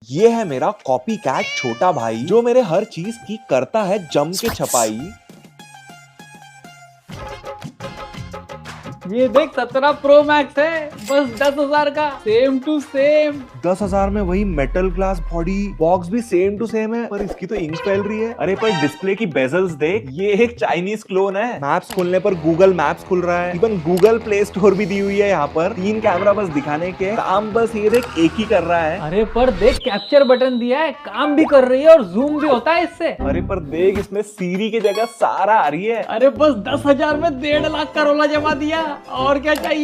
ये है मेरा कॉपी कैट छोटा भाई जो मेरे हर चीज की करता है जम के छपाई। ये देख 17 प्रो मैक्स है, बस 10,000 का, सेम टू सेम। 10,000 में वही मेटल ग्लास बॉडी, बॉक्स भी सेम टू सेम है, पर इसकी तो इंक फैल रही है। अरे पर डिस्प्ले की बेजल्स देख, ये एक चाइनीज क्लोन है। मैप्स खोलने पर गूगल मैप्स खुल रहा है, इवन गूगल प्ले स्टोर भी दी हुई है। यहाँ पर 3 कैमरा बस दिखाने के काम, बस ये देख एक ही कर रहा है। अरे पर देख कैप्चर बटन दिया है, काम भी कर रही है और जूम भी होता है इससे। अरे पर देख, इसमें सीरी की जगह सारा आ रही है। अरे बस 10,000 में 1.5 लाख का रोला जमा दिया, और क्या चाहिए।